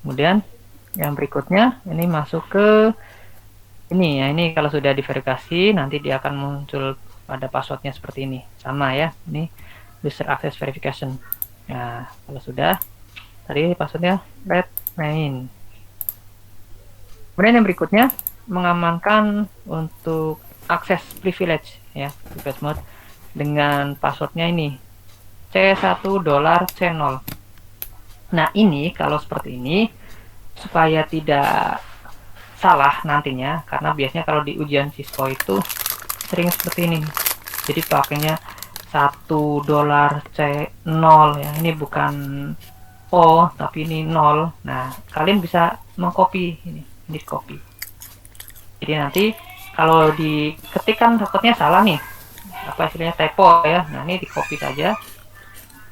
Kemudian yang berikutnya ini masuk ke ini ya, ini kalau sudah diverifikasi nanti dia akan muncul pada passwordnya seperti ini, sama ya, ini user access verification. Nah kalau sudah, tadi passwordnya let main. Kemudian yang berikutnya mengamankan untuk akses privilege ya, privilege mode dengan passwordnya ini C1 $C0. Nah ini kalau seperti ini supaya tidak salah nantinya, karena biasanya kalau di ujian Cisco itu sering seperti ini, jadi pakainya $1 C0 ya, ini bukan O tapi ini 0. Nah kalian bisa mengcopy ini copy, jadi nanti kalau diketikkan takutnya salah nih, apa istilahnya typo ya. Nah ini di copy saja,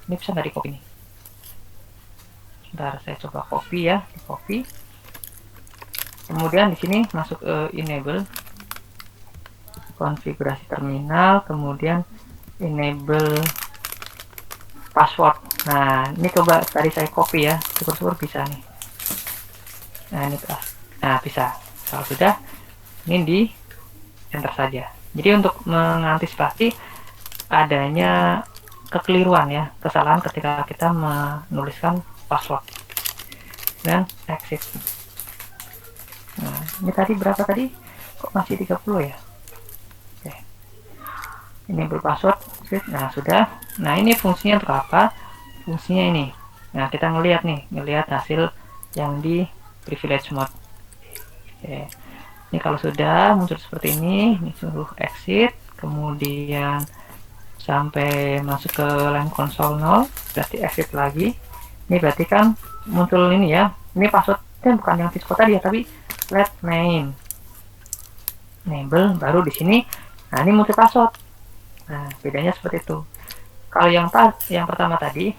ini bisa nggak di copy nih, ntar saya coba copy ya, di copy. Kemudian di sini masuk enable konfigurasi terminal, kemudian enable password. Nah ini coba tadi saya copy ya, syukur-syukur bisa nih. Nah ini nah bisa. Kalau sudah, ini di enter saja. Jadi untuk mengantisipasi adanya kekeliruan ya, kesalahan ketika kita menuliskan password dan exit. Nah ini tadi berapa tadi, kok masih 30 ya. Oke, ini berpassword. Nah sudah. Nah ini fungsinya untuk apa, fungsinya ini. Nah kita ngelihat hasil yang di privilege mode. Oke, ini kalau sudah muncul seperti ini suruh exit, kemudian sampai masuk ke line console 0, berarti exit lagi. Ini berarti kan muncul ini ya, ini passwordnya bukan yang Cisco tadi ya, tapi let main enable, baru di sini. Nah ini multi password. Nah bedanya seperti itu. Kalau yang pertama tadi,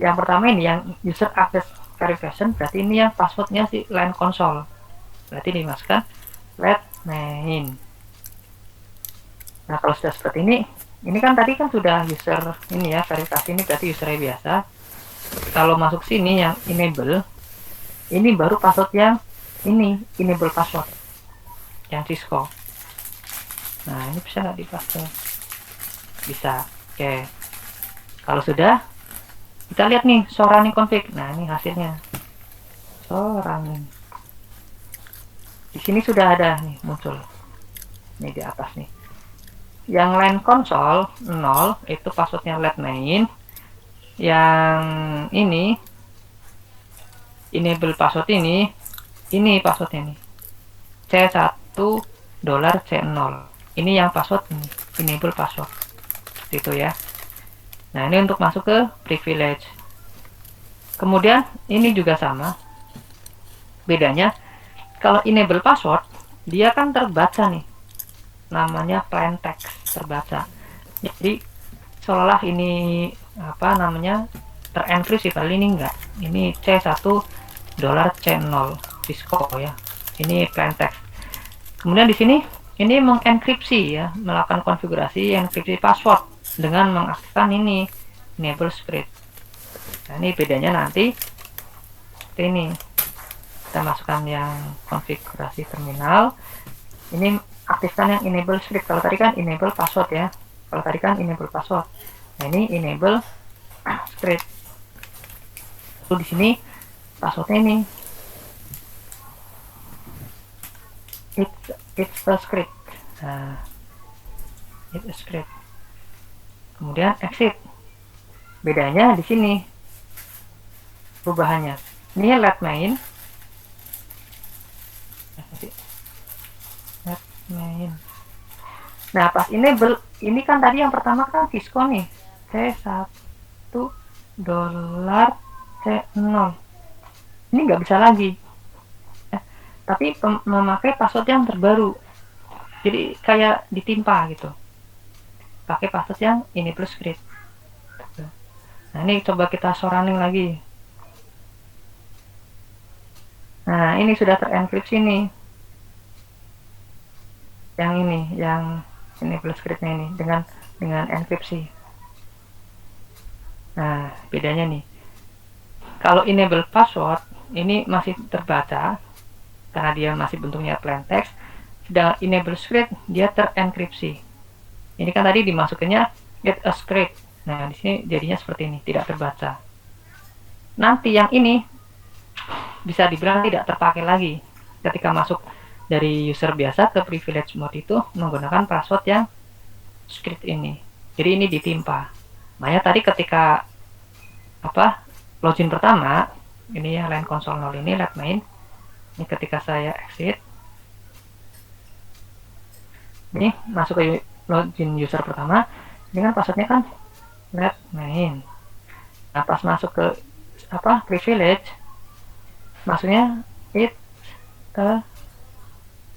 yang pertama ini yang user access verification, berarti ini yang passwordnya si line console, berarti dimasukkan let main. Nah kalau sudah seperti ini kan tadi kan sudah user ini ya, verifikasi, ini berarti usernya biasa. Kalau masuk sini yang enable, ini baru password yang ini, enable password yang Cisco. Nah ini bisa nggak dipaste? Bisa. Oke, kalau sudah kita lihat nih show running config. Nah ini hasilnya show running, di sini sudah ada nih muncul ini di atas nih. Yang line console 0 itu passwordnya let main. Yang ini enable password ini passwordnya nih C1 $C0. Ini yang password ini, enable password itu ya. Nah ini untuk masuk ke privilege. Kemudian ini juga sama, bedanya kalau enable password dia kan terbaca nih, namanya plain text, terbaca. Jadi seolah ini apa namanya terenkripsi, padahal ini enggak. Ini C1 $C0 Cisco ya, ini plain text. Kemudian di sini ini mengenkripsi ya, melakukan konfigurasi enkripsi password dengan mengaktifkan ini enable script. Nah ini bedanya nanti seperti ini, kita masukkan yang konfigurasi terminal, ini aktifkan yang enable script. Kalau tadi kan enable password ya, kalau tadi kan enable password, nah ini enable script. Lalu di sini passwordnya ini it's a script. Nah it's a script, kemudian exit. Bedanya di sini perubahannya, ini let main, nah pas enable ini kan tadi yang pertama kan Cisco nih C1 $C0, ini nggak bisa lagi tapi memakai password yang terbaru, jadi kayak ditimpa gitu, pakai password yang ini plus script. Nah ini coba kita show running lagi. Nah ini sudah terenkripsi nih, yang ini plus scriptnya ini dengan enkripsi. Nah bedanya nih, Kalau enable password ini masih terbaca karena dia masih bentuknya plain text, sedangkan enable script dia terenkripsi. Ini kan tadi dimasukinnya get a script. Nah, di sini jadinya seperti ini, tidak terbaca. Nanti yang ini bisa dibilang tidak terpakai lagi ketika masuk dari user biasa ke privilege mode itu menggunakan password yang script ini. Jadi ini ditimpa. Makanya tadi ketika login pertama, ini ya line console 0 ini let main. Ini ketika saya exit, ini masuk ke login user pertama, ini kan passwordnya kan let main. Nah, pas masuk ke privilege, maksudnya it a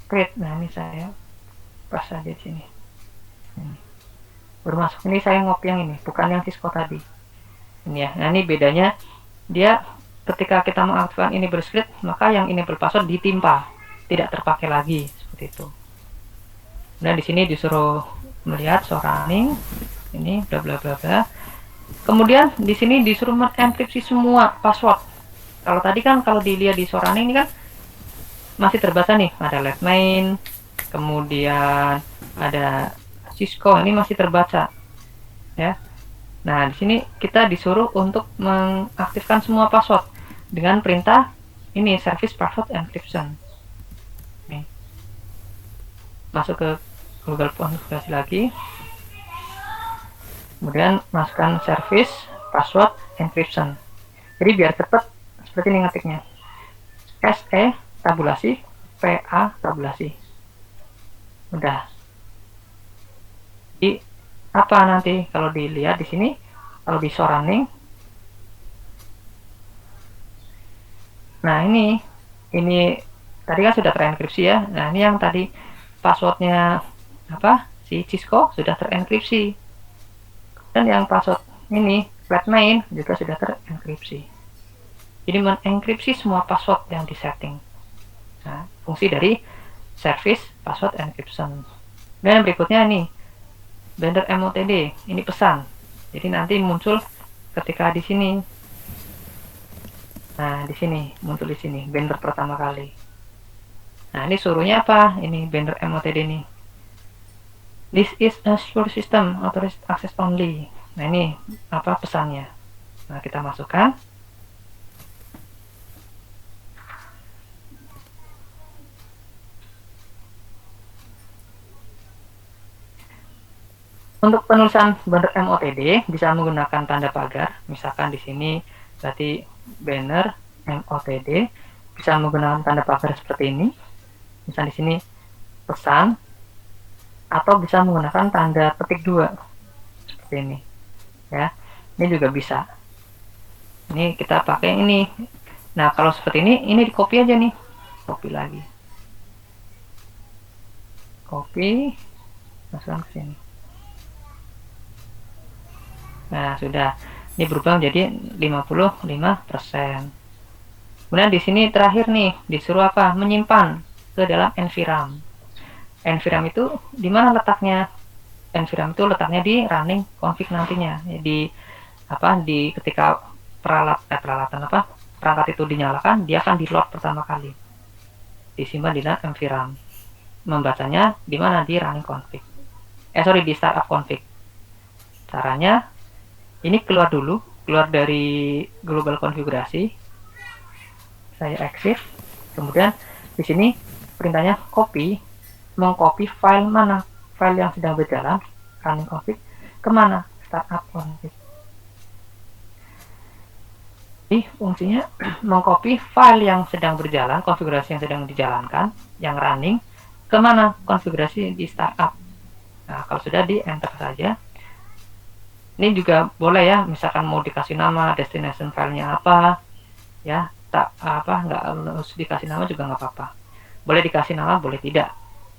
script. Nah, ini saya pas aja di sini. Ini. Baru masuk ini saya ngopi yang ini, bukan yang Cisco tadi. Ini ya. Nah, ini bedanya dia ketika kita mengaktifkan enable script, maka yang enable password ditimpa, tidak terpakai lagi seperti itu. Dan di sini disuruh melihat show running, ini bla bla bla bla. Kemudian di sini disuruh mengenkripsi semua password. Kalau tadi kan kalau dilihat di show running ini kan masih terbaca nih, ada let main, kemudian ada Cisco, ini masih terbaca ya. Nah, di sini kita disuruh untuk mengaktifkan semua password dengan perintah ini service password encryption. Nih. Masuk ke Google konfigurasi lagi. Kemudian masukkan service password encryption. Jadi biar cepat seperti ini ngetiknya. SE tabulasi, PA tabulasi. Udah. Jadi apa nanti kalau dilihat di sini, kalau di show running, nah ini tadi kan sudah terenkripsi ya. Nah, ini yang tadi passwordnya si Cisco sudah terenkripsi, dan yang password ini let main juga sudah terenkripsi. Jadi mengenkripsi semua password yang disetting. Nah, fungsi dari service password encryption. Dan berikutnya nih vendor MOTD, ini pesan. Jadi nanti muncul ketika di sini. Nah, di sini muncul di sini vendor pertama kali. Nah, ini suruhnya apa? Ini vendor MOTD ini. This is a secure system, authorized access only. Nah, ini pesannya. Nah, kita masukkan. Untuk penulisan banner MOTD bisa menggunakan tanda pagar. Misalkan di sini berarti banner MOTD bisa menggunakan tanda pagar seperti ini. Misal di sini pesan, atau bisa menggunakan tanda petik 2 seperti ini. Ya, ini juga bisa. Ini kita pakai ini. Nah, kalau seperti ini di copy aja nih. Copy lagi. Copy, masukkan ke sini. Nah, sudah. Ini berubah menjadi 55%. Kemudian di sini terakhir nih, disuruh apa? Menyimpan ke dalam NVRAM. NVRAM itu di mana letaknya? NVRAM itu letaknya di running config nantinya. Di ketika perangkat itu dinyalakan, dia akan di load pertama kali. Disimpan di dalam NVRAM. Membacanya di mana? Di running config. Di startup config. Caranya ini keluar dari global konfigurasi. Saya exit. Kemudian di sini perintahnya mengcopy file mana? File yang sedang berjalan running config kemana? Startup config. Jadi fungsinya mengcopy file yang sedang berjalan, konfigurasi yang sedang dijalankan, yang running kemana? Konfigurasi di startup. Nah, kalau sudah di enter saja. Ini juga boleh ya, misalkan mau dikasih nama destination filenya apa ya, nggak harus dikasih nama juga nggak apa-apa. Boleh dikasih nama, boleh tidak.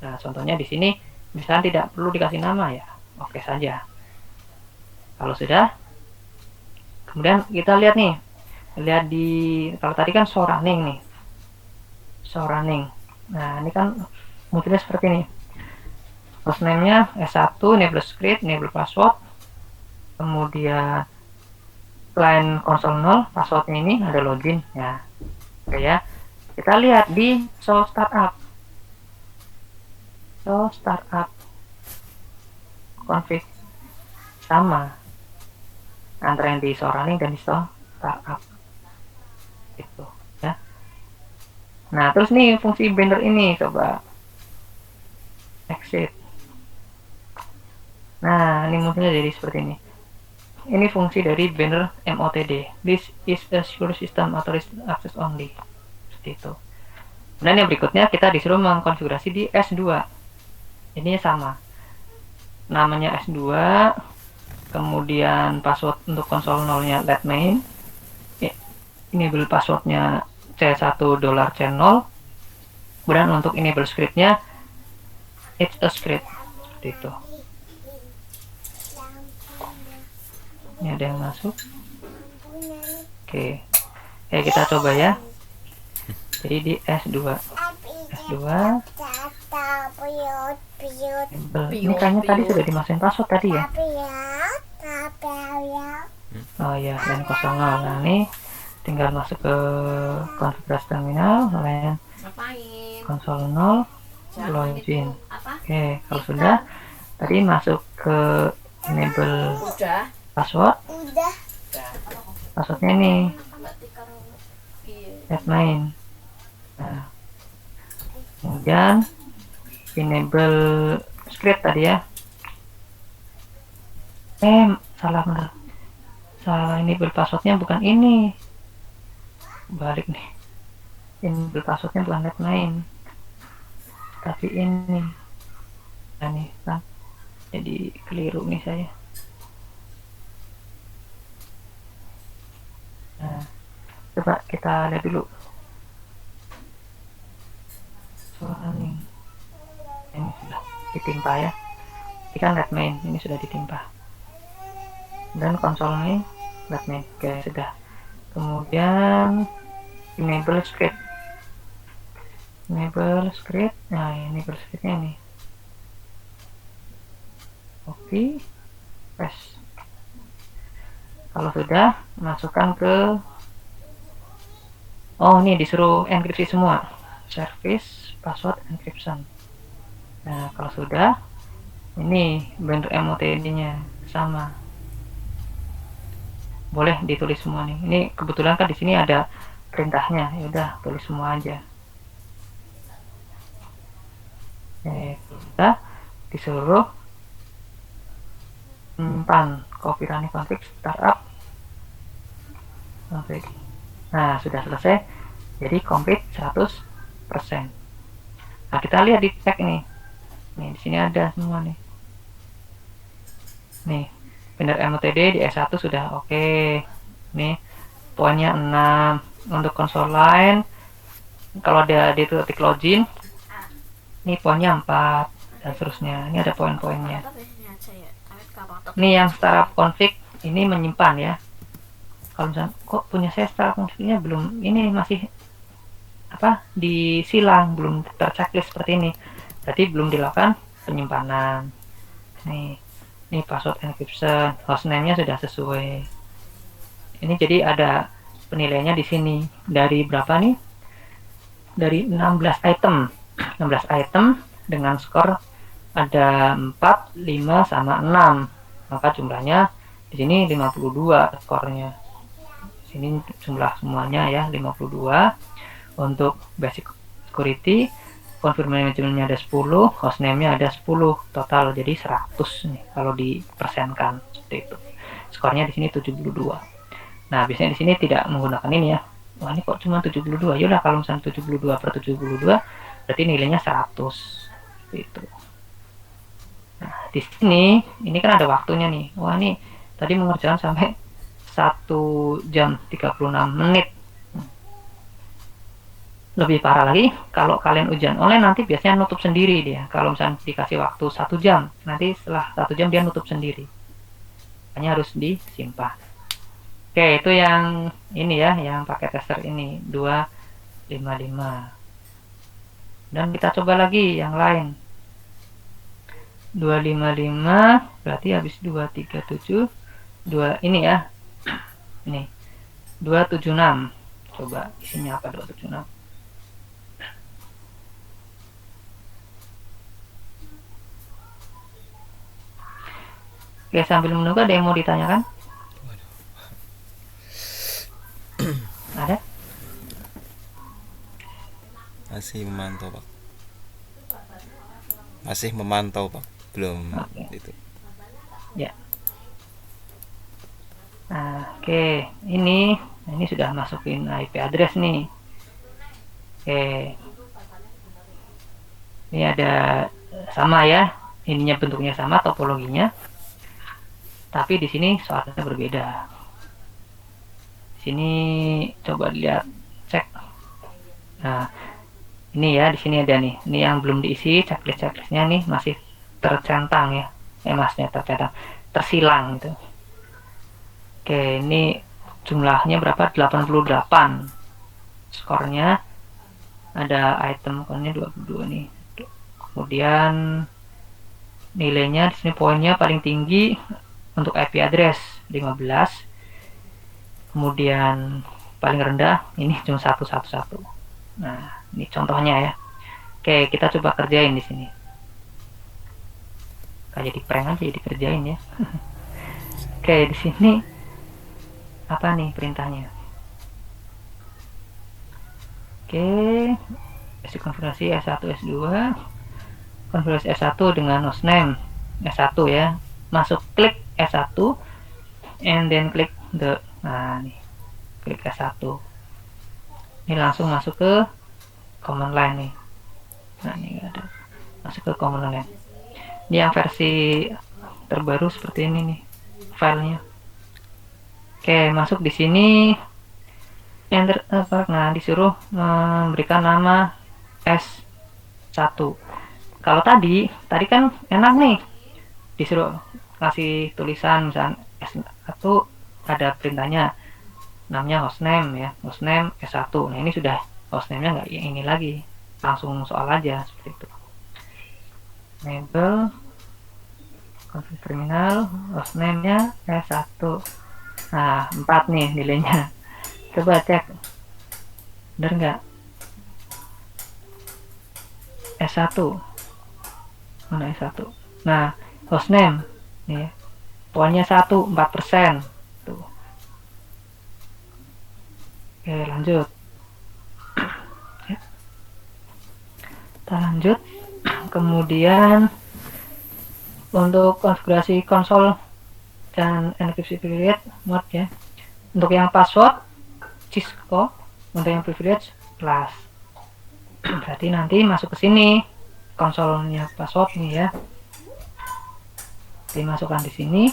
Nah, contohnya di sini misalkan tidak perlu dikasih nama ya, oke saja. Kalau sudah, kemudian kita lihat nih, kalau tadi kan show running nih, show running. Nah, ini kan munculnya seperti ini. Hostname-nya S1, enable script, enable password, kemudian selain konsol 0, passwordnya ini ada login ya. Oke ya, kita lihat di show startup config, sama antara yang di show running dan di show startup gitu ya. Nah terus nih fungsi banner ini, coba exit. Nah ini munculnya jadi seperti ini. Ini fungsi dari banner MOTD. This is a secure system authorized access only. Seperti itu. Dan yang berikutnya kita disuruh mengkonfigurasi di S2. Ini sama. Namanya S2. Kemudian password untuk konsol 0-nya let main. Enable passwordnya C1 $C0. Kemudian untuk enable scriptnya it's a script. Seperti itu. Ini ada yang masuk. Oke. Kita coba ya. Jadi di S2. Ini kayaknya tadi sudah dimasukin password tadi ya. Oh ya, dan 0. Nah ini tinggal masuk ke konfigurasi terminal, lain konsol 0, login. Oke, kalau sudah, tadi masuk ke enable password. Passwordnya ini let main. Nah, kemudian enable script tadi ya. Salah enable passwordnya bukan ini. Balik nih. Enable passwordnya bukan let main, tapi ini. Nah nih kan, jadi keliru nih saya. Nah, coba kita lihat dulu. Ini sudah ditimpa ya. Ini kan let main, ini sudah ditimpa. Dan konsol ini let main. Oke, sudah. Kemudian enable script. Nah, enable scriptnya ini. Copy, paste. Kalau sudah, masukkan ke ini disuruh enkripsi semua. Service, password, encryption. Nah, kalau sudah, ini banner MOTD-nya sama. Boleh ditulis semua nih. Ini kebetulan kan di sini ada perintahnya. Ya udah, tulis semua aja. Kita disuruh simpan copy running config startup config. Nah, sudah selesai. Jadi complete 100%. Nah, kita lihat di cek ini. Nih, di sini ada semua nih. Nih, banner MOTD di S1 sudah oke. Nih, poinnya 6. Untuk konsol lain, kalau ada di titik login, ini poinnya 4 dan seterusnya. Ini ada poin-poinnya. Ini yang startup config ini menyimpan ya. Kalau misalnya kok punya saya startup confignya belum, ini masih disilang, belum terchecklist seperti ini, berarti belum dilakukan penyimpanan. Ini password encryption, hostname-nya sudah sesuai. Ini jadi ada penilaiannya di sini dari berapa nih? Dari 16 item. 16 item dengan skor ada 4, 5 sama 6. Maka jumlahnya di sini 52 skornya. Di sini jumlah semuanya ya 52. Untuk basic security, confirmation manajemennya ada 10, hostname-nya ada 10, total jadi 100 nih kalau dipersenkan seperti itu. Skornya di sini 72. Nah, biasanya di sini tidak menggunakan ini ya. Wah, ini kok cuma 72. Yaudah, kalau misalnya 72/72 berarti nilainya 100 seperti itu. Nah, di sini ini kan ada waktunya nih. Wah, ini tadi mengerjakan sampai 1 jam 36 menit. Lebih parah lagi, kalau kalian ujian online nanti biasanya nutup sendiri dia. Kalau misalnya dikasih waktu 1 jam, nanti setelah 1 jam dia nutup sendiri. Hanya harus disimpan. Oke, itu yang ini ya, yang pakai tester ini 255. Dan kita coba lagi yang lain. 255 berarti habis 237, 2 ini ya. Ini 276. Coba isinya apa 276? Oke, sambil menunggu ada yang mau ditanyakan? Ada? Masih memantau, Pak. Masih memantau, Pak. Belum Oke. itu. Ya. Nah, oke. Ini sudah masukin IP address nih. Oke. Ini ada sama ya. Ininya bentuknya sama, topologinya. Tapi di sini soalnya berbeda. Di sini coba lihat, cek. Nah, ini ya, di sini ada nih. Ini yang belum diisi, checklistnya nih masih tercentang ya. Maksudnya tercentang, tersilang gitu. Oke, ini jumlahnya berapa? 88. Skornya ada item konnya 22 nih. Kemudian nilainya di sini poinnya paling tinggi untuk IP address 15. Kemudian paling rendah ini cuma 111. Nah, ini contohnya ya. Oke, kita coba kerjain di sini. Kayak jadi prank aja dikerjain ya. Oke, di sini apa nih perintahnya? Oke, isi konfigurasi S1 S2. Konfigurasi S1 dengan hostname S1 ya. Masuk klik S1 and then klik the. Nah, nih. Klik S1. Ini langsung masuk ke command line nih. Nah, ini ada. Masuk ke command line. Ini yang versi terbaru seperti ini nih filenya. Oke, masuk di sini enter. Nah, disuruh memberikan nama S1. Kalau tadi kan enak nih, disuruh kasih tulisan misalnya S1, ada perintahnya namanya hostname ya, hostname S1. Nah, ini sudah hostname-nya nggak ini lagi, langsung soal aja seperti itu. Enable konfig terminal, hostname-nya S1. Nah, 4 nih nilainya. Coba cek, bener nggak? S1 mana S1? Nah, hostname nih ya, poinnya 1, 4%. Tuh. Oke, lanjut. Kita lanjut. Kemudian untuk konfigurasi konsol dan enkripsi period mode ya. Untuk yang password Cisco, untuk yang privilege plus. Berarti nanti masuk ke sini konsolnya password nih ya. Dimasukkan di sini.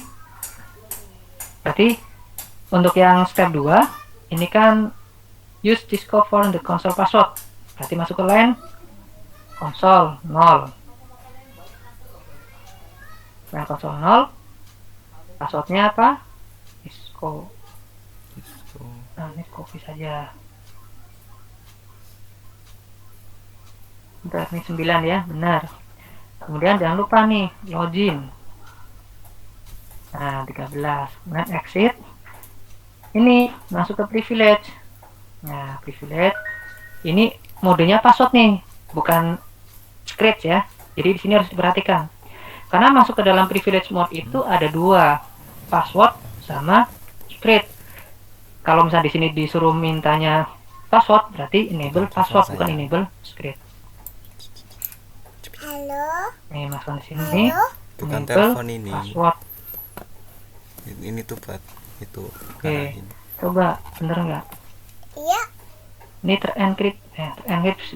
Berarti untuk yang step 2 ini kan use Cisco for the console password. Berarti masuk ke line konsol 0. Line konsol 0. Passwordnya apa? Cisco. Nah, ini copy saja. Bentar, ini 9 ya, benar. Kemudian jangan lupa nih login. Nah, 13. Kemudian exit. Ini masuk ke privilege. Nah, privilege ini modenya password nih, bukan script ya. Jadi di sini harus diperhatikan. Karena masuk ke dalam privilege mode itu ada 2, password sama script. Kalau misalnya di sini disuruh mintanya password, berarti enable password bukan enable script. Halo. Nih, masukkan di sini. Bukan Enable telepon ini. password. Ini tuh buat itu. Oke, coba bener nggak? Iya. Ini terencrypt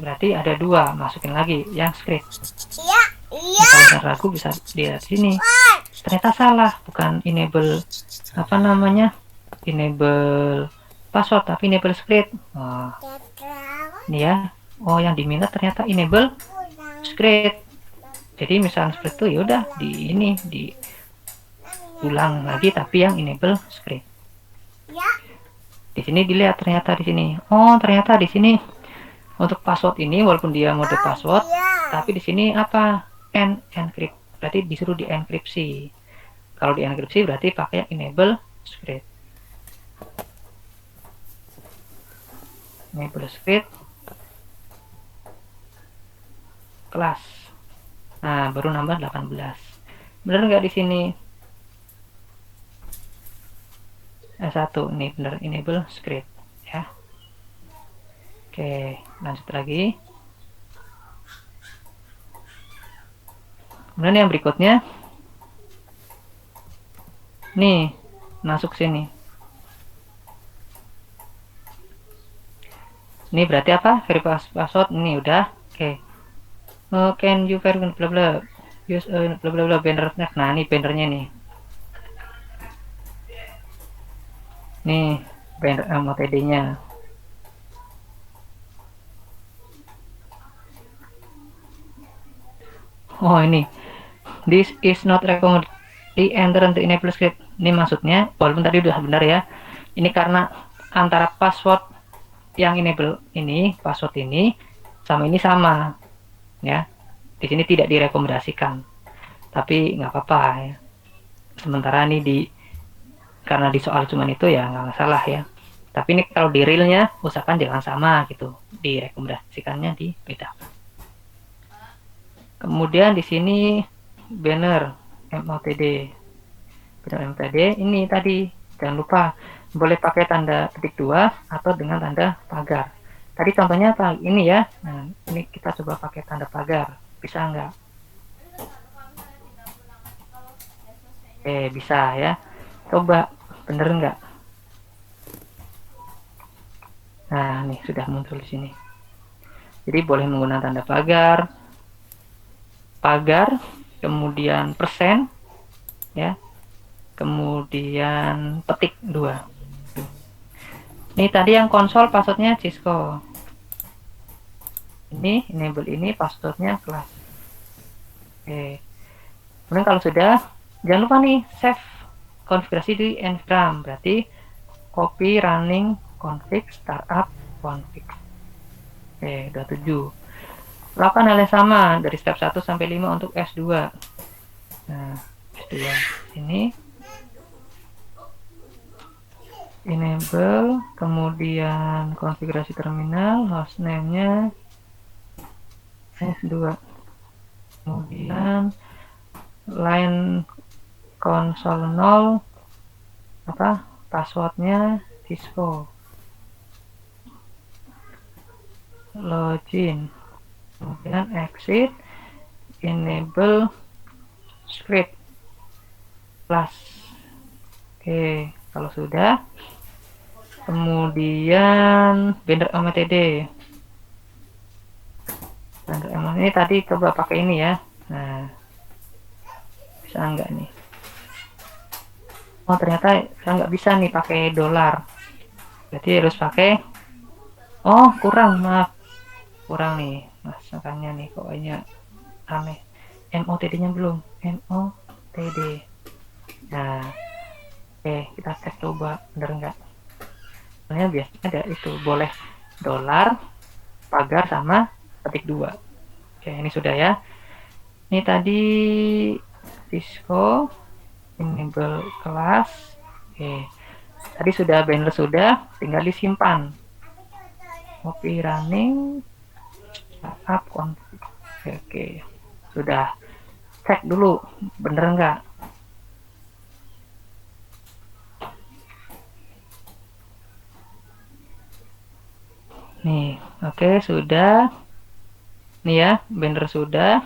berarti ada 2, masukin lagi yang script. Iya. Iya. Kalau ragu bisa dilihat sini. Ternyata salah, bukan enable apa namanya? Enable password tapi enable script. Oh, ini ya. Oh, yang diminta ternyata enable script. Jadi misalnya seperti itu ya udah di ini diulang lagi tapi yang enable script. Di sini dilihat ternyata di sini. Oh, ternyata di sini untuk password ini walaupun dia mode password, tapi di sini apa? Encrypt. Berarti disuruh dienkripsi. Kalau dienkripsi berarti pakai enable script. enable script kelas. Nah, baru nambah 18. Bener nggak di sini? S1 ini bener, enable script ya. Oke, lanjut lagi. Kemudian yang berikutnya nih, masuk sini. Ini berarti apa? Verify password ini udah. Oke. Can you verify bla bla use bla bla bla banner. Nah, ini bannernya nih. Nih, banner MOTD-nya. Oh, ini. This is not recommended. Di enter untuk enable script. Ini maksudnya, walaupun tadi udah benar ya. Ini karena antara password yang enable ini, password ini sama ini sama. Ya. Di sini tidak direkomendasikan. Tapi nggak apa-apa ya. Sementara ini karena di soal cuman itu ya nggak salah ya. Tapi ini kalau di realnya usahakan jangan sama gitu. Direkomendasikannya di beda. Kemudian di sini banner MOTD. Banner MOTD ini tadi jangan lupa boleh pakai tanda petik 2 atau dengan tanda pagar. Tadi contohnya apa? Ini ya. Nah, ini kita coba pakai tanda pagar. Bisa nggak? Bisa ya. Coba bener nggak? Nah, nih sudah muncul di sini. Jadi boleh menggunakan tanda pagar, kemudian persen, ya, kemudian petik 2. Ini tadi yang konsol passwordnya Cisco. Ini enable ini passwordnya kelas. Oke. Kemudian kalau sudah, jangan lupa nih save konfigurasi di ngram. Berarti copy running config startup config. Oke, 27. Lakukan hal yang sama dari step 1 sampai 5 untuk S2. Nah, S2 ini enable, kemudian konfigurasi terminal, hostname-nya S2. Kemudian line konsol 0 apa? Passwordnya Cisco. Login. Kemudian exit, enable script plus. Oke, kalau sudah, kemudian banner MOTD. Banner MOTD ini tadi coba pakai ini ya. Nah, bisa nggak nih? Oh, ternyata saya nggak bisa nih pakai dolar. Berarti harus pakai. Oh, kurang, maaf. Kurang nih. Makanya nih kayaknya aneh. MOTD-nya belum. MOTD. Nah, oke, kita cek coba bener nggak. Soalnya biasanya ada itu boleh dolar, pagar sama petik 2. Oke, ini sudah ya. Ini tadi Cisco enable kelas. Oke, tadi sudah banner sudah, tinggal disimpan. Copy running startup config. Oke, sudah. Cek dulu bener nggak. Nih, oke, sudah. Nih ya, banner sudah.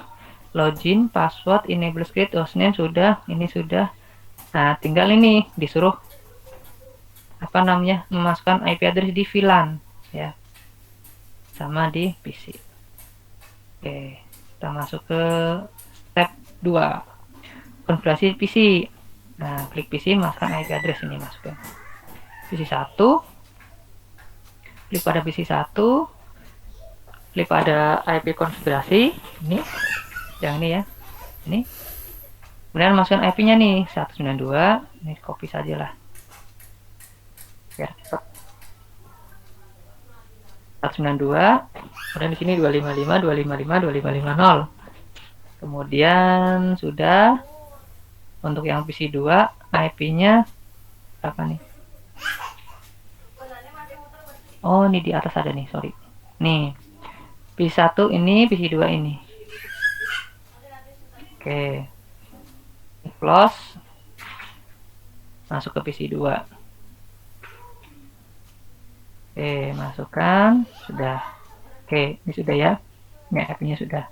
Login, password, enable script, hostname sudah. Ini sudah. Nah, tinggal ini disuruh apa namanya? Memasukkan IP address di VLAN ya. Sama di PC. Oke, kita masuk ke step 2. Konfigurasi PC. Nah, klik PC, masukkan IP address ini, masukkan. PC 1. Klik pada PC 1. Klik pada IP konfigurasi ini. Yang ini ya. Ini. Kemudian masukkan IP-nya nih 192. Ini copy sajalah. Biar cepat. 192. Kemudian di sini 255, 255, 2550. Kemudian sudah untuk yang PC 2 IP-nya apa nih? Oh, ini di atas ada nih, sorry. Nih, PC1 ini, PC2 ini. Oke. Close. Masuk ke PC2. Oke, masukkan. Sudah. Oke, ini sudah ya. Ini IP-nya sudah.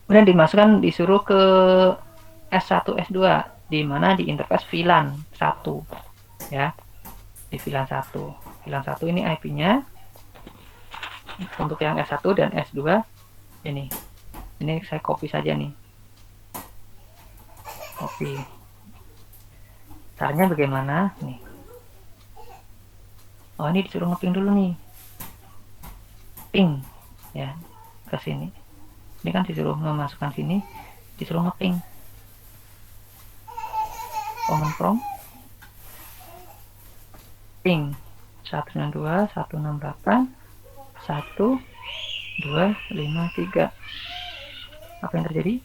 Kemudian dimasukkan, disuruh ke S1, S2. Di mana di interface VLAN 1. Ya. Di VLAN 1. VLAN 1 ini IP-nya. Untuk yang S1 dan S2 ini saya copy saja nih, copy. Caranya bagaimana nih? Oh, ini disuruh ngeping dulu nih, ping ya ke sini. Ini kan disuruh memasukkan sini, disuruh ngeping. Command prompt ping 192.168.1.253. Apa yang terjadi?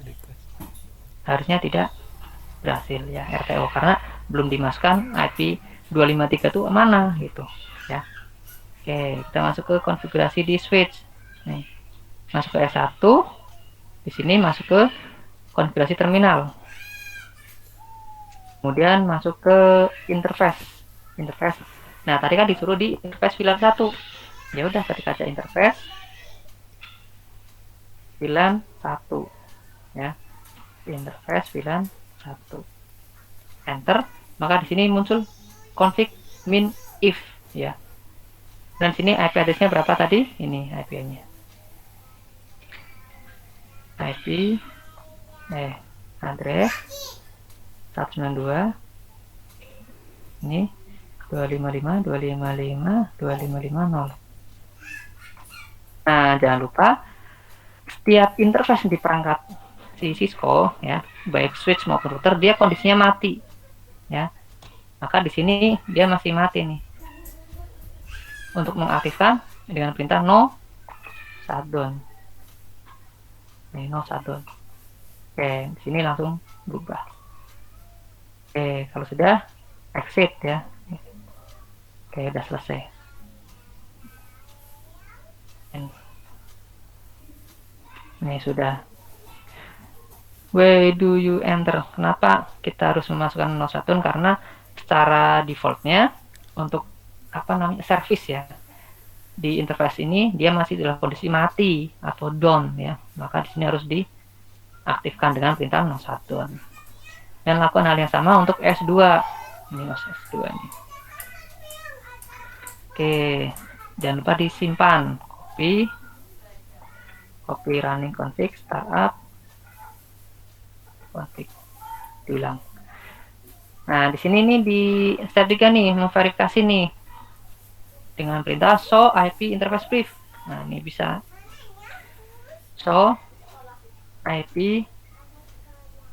Request. Harusnya tidak berhasil ya, RTO, karena belum dimasukkan IP 253 itu mana gitu ya. Oke, kita masuk ke konfigurasi di switch nih, masuk ke S1, di sini masuk ke konfigurasi terminal, kemudian masuk ke interface. Nah, tadi kan disuruh di interface VLAN 1. Ya udah, ketik aja interface VLAN 1 ya. Interface VLAN 1. Enter, maka di sini muncul config min if ya. Dan sini IP address-nya berapa tadi? Ini IP-nya. IP address 192 ini 255.255.255.0. Nah, jangan lupa setiap interface di perangkat si Cisco ya, baik switch maupun router, dia kondisinya mati ya. Maka di sini dia masih mati nih. Untuk mengaktifkan dengan perintah no shutdown. Nih, no shutdown. Oke, di sini langsung berubah. Oke, kalau sudah exit ya. Oke, udah selesai. Ini sudah. Why do you enter? Kenapa kita harus memasukkan no shutdown? Karena secara defaultnya untuk service ya, di interface ini dia masih dalam kondisi mati atau down ya. Maka di sini harus diaktifkan dengan perintah no shutdown. Dan lakukan hal yang sama untuk S2. Ini S2 ini. Oke, jangan lupa disimpan. Copy running config startup config, diulang. Nah, di sini nih di step 3 nih memverifikasi nih dengan perintah show IP interface brief. Nah, ini bisa show IP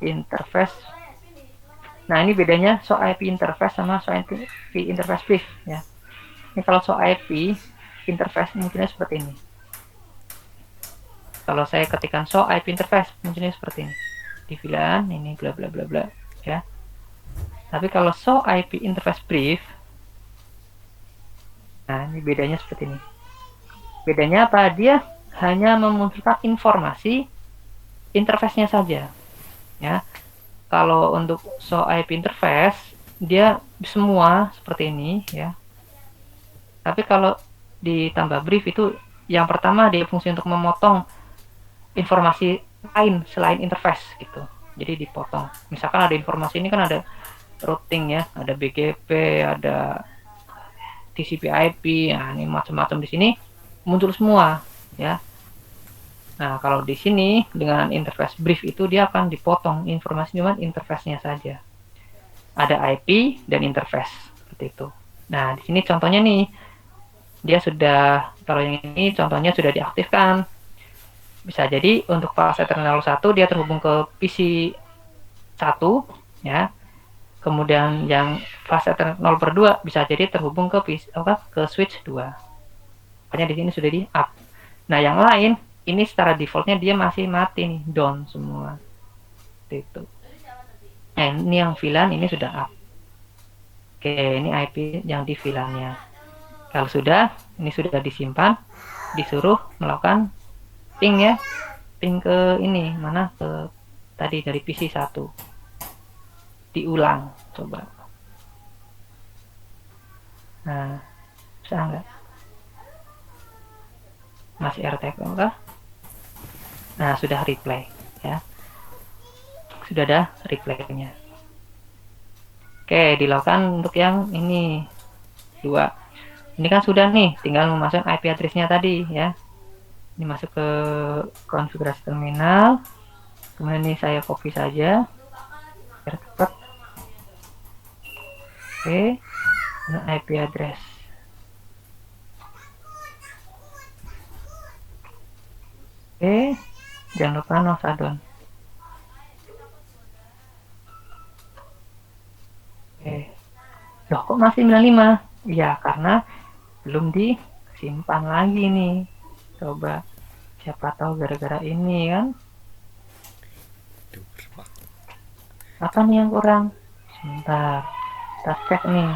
interface. Nah, ini bedanya show IP interface sama show IP interface brief ya. Ini kalau show IP interface munculnya seperti ini. Kalau saya ketikkan show IP interface munculnya seperti ini. Di VLAN ini bla bla bla bla ya. Tapi kalau show IP interface brief, nah ini bedanya seperti ini. Bedanya apa? Dia hanya memunculkan informasi interface-nya saja ya. Kalau untuk show IP interface dia semua seperti ini ya. Tapi kalau ditambah brief itu yang pertama dia fungsi untuk memotong informasi lain selain interface gitu. Jadi dipotong. Misalkan ada informasi ini kan ada routing ya, ada BGP, ada TCP/IP, nah ini macam-macam di sini muncul semua ya. Nah, kalau di sini dengan interface brief itu dia akan dipotong informasi cuma interface-nya saja. Ada IP dan interface seperti itu. Nah, di sini contohnya nih dia sudah, kalau yang ini contohnya sudah diaktifkan. Bisa jadi untuk fase terminal 1 dia terhubung ke PC 1 ya. Kemudian yang fase 0/2 bisa jadi terhubung ke ke switch 2. Makanya di sini sudah di up. Nah, yang lain ini secara defaultnya dia masih mati nih, down semua. Itu. Nah, ini yang VLAN ini sudah up. Oke, ini IP yang di VLAN-nya. Kalau sudah, ini sudah disimpan, disuruh melakukan ping ya, ping ke ini, mana ke tadi dari PC 1. Diulang, coba. Nah, bisa nggak? Masih RTFM kah? Nah, sudah replay ya. Sudah ada replaynya. Oke, dilakukan untuk yang ini 2. Ini kan sudah nih, tinggal memasukkan IP address-nya tadi ya. Ini masuk ke konfigurasi terminal. Kemudian ini saya copy saja biar cepat. Oke, nah, IP address. Oke, jangan lupa no shutdown. Oke, loh kok masih 95? Ya karena belum disimpan lagi nih. Coba, siapa tahu gara-gara ini kan. Duh, Pak. Apa nih yang kurang? Sebentar, kita cek nih.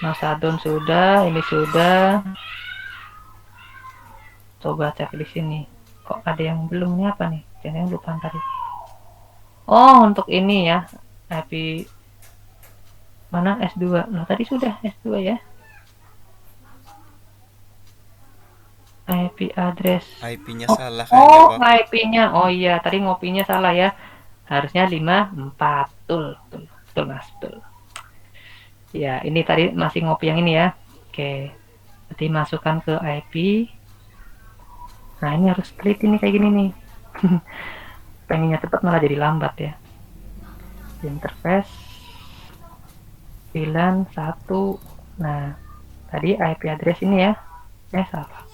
No shutdown sudah, ini sudah. Coba cek di sini. Kok ada yang belum nih, apa nih? Jangan lupa tadi. Oh, untuk ini ya. IP mana S2? Nah, tadi sudah S2 ya. IP address. IP-nya Oh, salah kayaknya, Pak. IP-nya. Oh iya, tadi ngopinya salah ya. Harusnya 54. Betul, betul, betul, Mas, betul. Ya, ini tadi masih ngopi yang ini ya. Oke. Nanti masukkan ke IP. Nah, ini harus teliti nih kayak gini nih. Pengennya cepat malah jadi lambat ya. Interface VLAN 1. Nah, tadi IP address ini ya. Salah.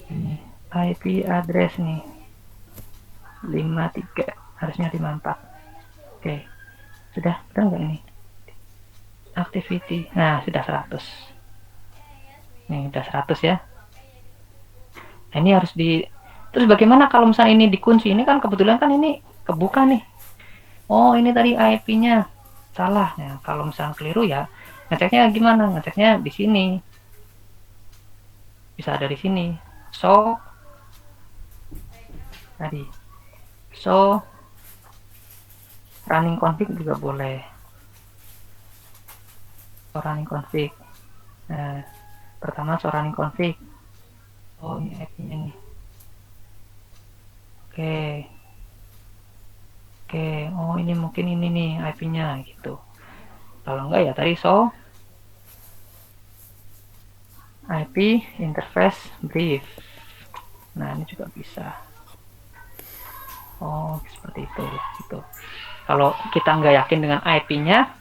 Ini IP address nih. 53, harusnya 54. Oke. Sudah enggak ini? Activity. Nah, sudah 100. Nih, udah 100 ya. Nah, ini harus di. Terus bagaimana kalau misalnya ini dikunci? Ini kan kebetulan kan ini kebuka nih. Oh, ini tadi IP-nya salah. Nah, kalau misalnya keliru ya, ngeceknya gimana? Ngeceknya di sini. Bisa dari sini. So tadi. So running config juga boleh. So running config. Nah, pertama so running config. Oh, ini IP-nya nih. Oke. Oke, oh ini mungkin ini nih IP-nya gitu. Kalau enggak ya tadi so IP interface brief. Nah, ini juga bisa. Oh, seperti itu gitu. Kalau kita nggak yakin dengan IP-nya,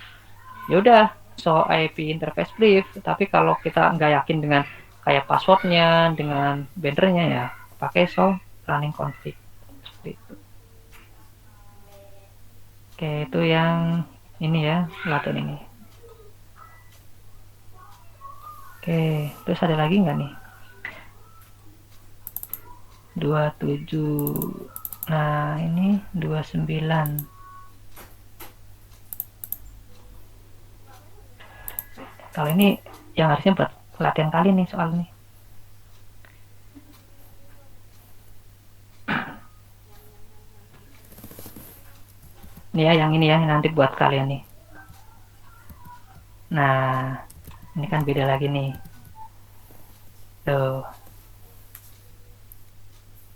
ya udah so IP interface brief. Tapi kalau kita nggak yakin dengan kayak passwordnya, dengan bannernya ya pakai so running config seperti itu. Oke, itu yang ini ya, latihan ini. Oke, terus ada lagi nggak nih? 27. Nah, ini 29. Kalau ini yang harusnya buat latihan kali nih soal nih. Ini ya, yang ini ya, nanti buat kalian nih. Nah, ini kan beda lagi nih. Tuh.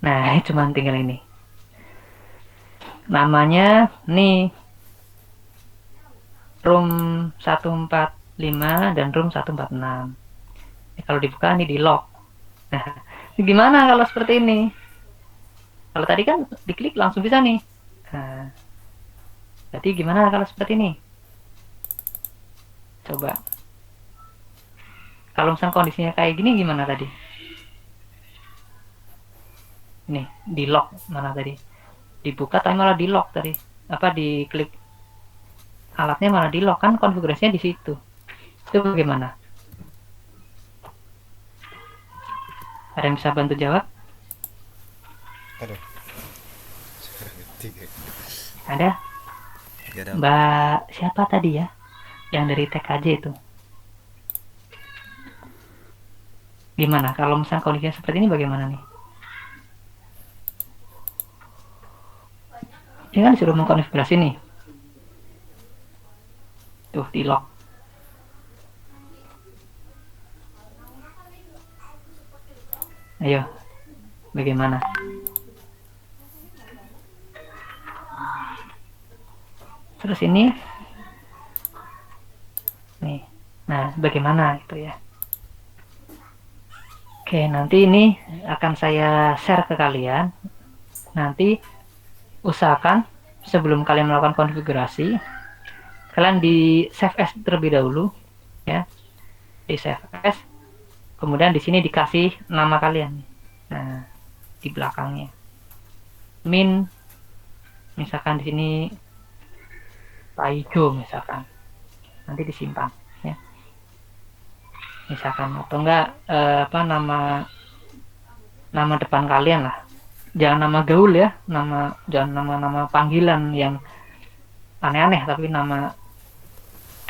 Nah, cuman tinggal ini. Namanya nih room 145 dan room 146. Ini kalau dibuka nih di lock. Nah, gimana kalau seperti ini? Kalau tadi kan diklik langsung bisa nih. Nah, berarti gimana kalau seperti ini? Coba. Kalau misalnya kondisinya kayak gini gimana tadi? Nih, di lock mana tadi? Dibuka tapi malah di lock tadi. Apa diklik alatnya malah di lock, kan konfigurasinya di situ. Itu bagaimana? Ada yang bisa bantu jawab? Aduh. Ada? Gak ada. Mbak siapa tadi ya? yang dari TKJ itu. Gimana kalau misalnya kondisinya seperti ini, bagaimana nih? Ini kan disuruh mengkonfigurasi nih, tuh di lock. Ayo, bagaimana? Terus ini nih, nah bagaimana itu ya? Oke, nanti ini akan saya share ke kalian. Nanti usahakan sebelum kalian melakukan konfigurasi, kalian di save as terlebih dahulu ya, di save as. Kemudian di sini dikasih nama kalian. Nah, di belakangnya misalkan di sini Taijo misalkan, nanti disimpan ya, misalkan, atau enggak apa nama depan kalian lah, jangan nama gaul ya, jangan nama panggilan yang aneh-aneh, tapi nama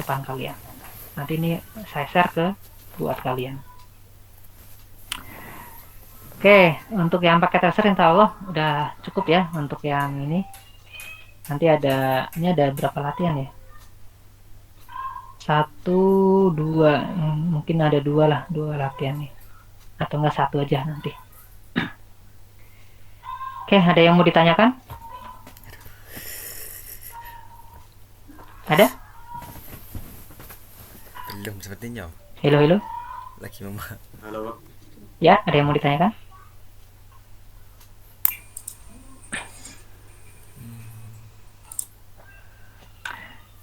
depan kalian. Nanti ini saya share ke buat kalian. Oke, untuk yang pakai tracer insya Allah udah cukup ya untuk yang ini. Nanti ini ada berapa latihan ya? 1, 2, mungkin ada 2 lah, 2 latihan nih. Atau enggak 1 aja nanti. Oke, ada yang mau ditanyakan? Ada? Belum sepertinya. Halo. Lagi mama. Halo, Pak. Ya, ada yang mau ditanyakan?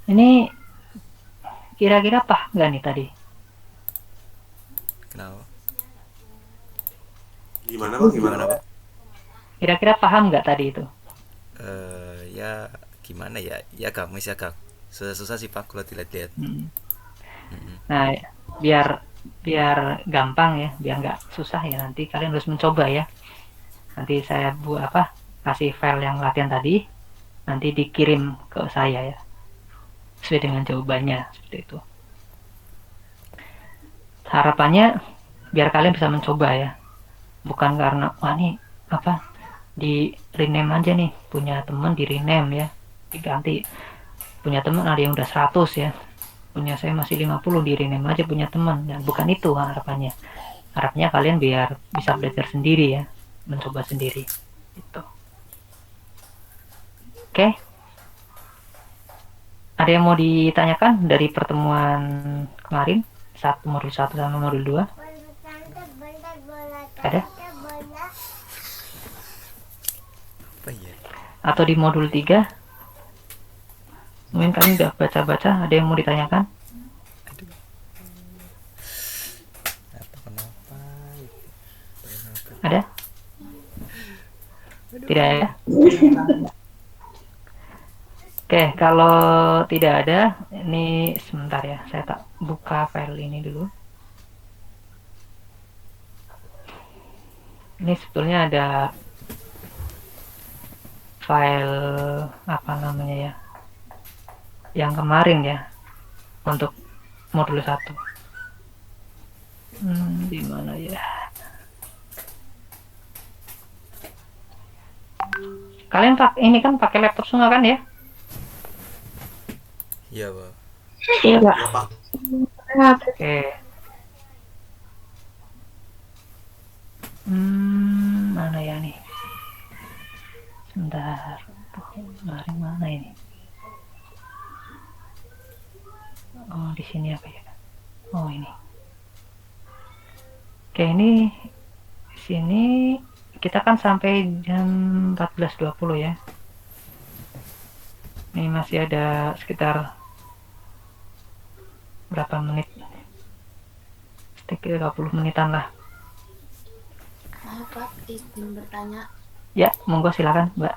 Ini kira-kira apa nggak nih tadi? Kenapa? Gimana, Pak? Gimana, Pak? Kira-kira paham nggak tadi itu? Ya gimana ya? Ya kamu sih Kang. Susah-susah sih Pak kalau dilihat-lihat. Nah, biar gampang ya, biar nggak susah ya, nanti kalian harus mencoba ya. Nanti saya kasih file yang latihan tadi, nanti dikirim ke saya ya, sesuai dengan jawabannya seperti itu. Harapannya biar kalian bisa mencoba ya, bukan karena wah nih di rename aja nih, punya temen di rename ya, diganti. Punya temen ada yang udah 100 ya, punya saya masih 50, di rename aja punya teman. Dan bukan itu harapannya kalian biar bisa belajar sendiri ya, mencoba sendiri itu. Oke, ada yang mau ditanyakan dari pertemuan kemarin, modul 1 sama modul 2? Ada? Apa ya? Atau di modul 3? Mungkin kalian udah baca-baca, ada yang mau ditanyakan? Aduh. Kenapa? Ada? Tidak ada? Oke, kalau tidak ada, ini sebentar ya, saya tak buka file ini dulu. Ini sebetulnya ada file apa namanya ya, yang kemarin ya, untuk modul 1. Di mana ya? Kalian ini kan pakai laptop semua kan ya? Iya Pak. Iya, Pak. Ya, Pak. Oke. Mana ya nih? Sebentar. Kemarin mana ini? Oh, di sini apa ya? Oh, ini. Oke, ini di sini kita kan sampai jam 14.20 ya. Ini masih ada sekitar berapa menit? Sekitar 30 menitan lah. Maaf Pak, izin bertanya. Ya, monggo silakan, Mbak.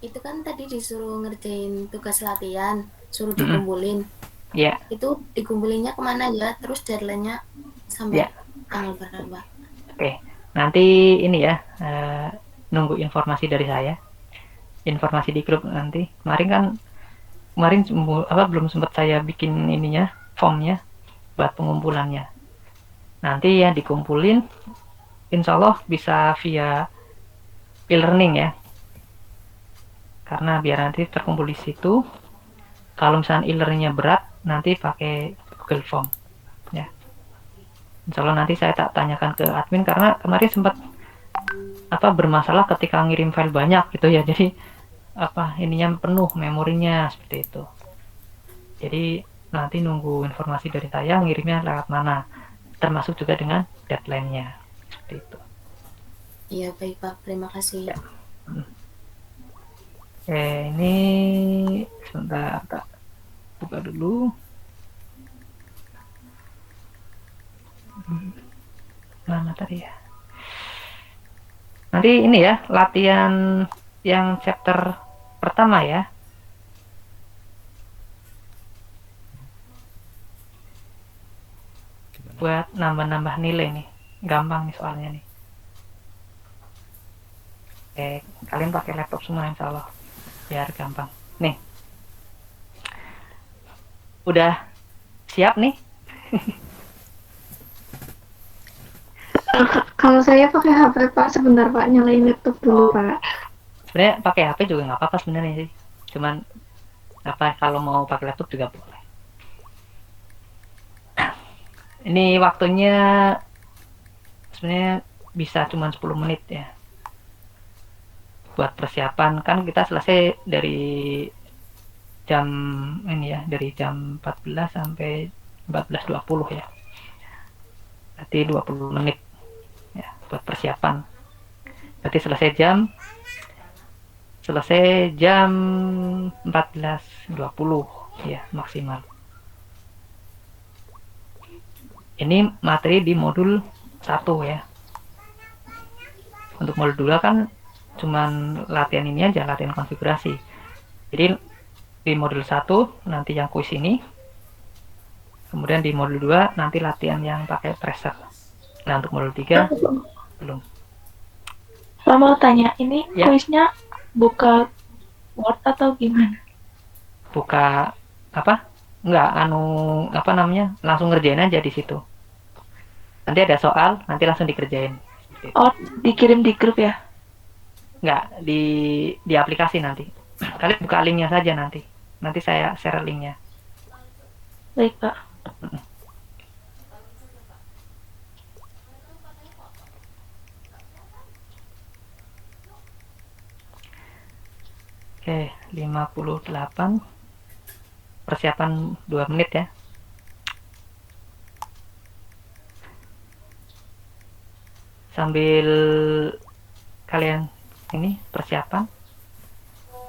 Itu kan tadi disuruh ngerjain tugas latihan, suruh dikumpulin. Ya. Itu dikumpulinnya kemana ya? Terus deadline-nya sampai Ya. tanggal berapa? Oke, nanti ini ya, nunggu informasi dari saya. Informasi di grup nanti. Kemarin kan kemarin belum sempat saya bikin ininya, formnya buat pengumpulannya. Nanti ya dikumpulin, insya Allah bisa via e-learning ya, karena biar nanti terkumpul di situ. Kalau misalnya e-learningnya berat, nanti pakai Google Form ya. Insya Allah nanti saya tak tanyakan ke admin, karena kemarin sempat bermasalah ketika ngirim file banyak gitu ya, jadi ininya penuh memorinya seperti itu. Jadi nanti nunggu informasi dari saya ngirimnya lewat mana, termasuk juga dengan deadline-nya seperti itu. Iya baik Pak, terima kasih. Ya. Ini sebentar tak buka dulu. Mana tadi ya? Nanti ini ya, latihan yang chapter pertama ya. Gimana? Buat nambah-nambah nilai nih. Gampang nih soalnya nih. Kalian pakai laptop semua insya Allah. Biar gampang. Nih. Udah siap nih? Kalau saya pakai HP Pak, sebentar Pak, nyalain laptop dulu Pak. Sebenarnya pakai HP juga nggak apa-apa sebenarnya sih. Cuman kalau mau pakai laptop juga boleh. Ini waktunya sebenarnya bisa cuma 10 menit ya. Buat persiapan, kan kita selesai dari jam ini ya, dari jam 14 sampai 14.20 ya. Berarti 20 menit ya buat persiapan. Berarti selesai jam 14.20 ya maksimal. Ini materi di modul 1 ya. Untuk modul 2 kan cuman latihan ini aja, latihan konfigurasi. Jadi di modul 1 nanti yang kuis ini, kemudian di modul 2 nanti latihan yang pakai tracer. Nah untuk modul 3 belum. Saya mau tanya, ini Ya. kuisnya buka Word atau gimana? Buka enggak langsung ngerjain aja di situ. Nanti ada soal, nanti langsung dikerjain. Oh, dikirim di grup ya? Enggak, di aplikasi nanti. Kalian buka linknya saja nanti. Nanti saya share linknya. Baik Pak. Oke, 58. Persiapan 2 menit ya. Sambil kalian ini persiapan,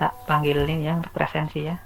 tak panggil ini yang presensi ya.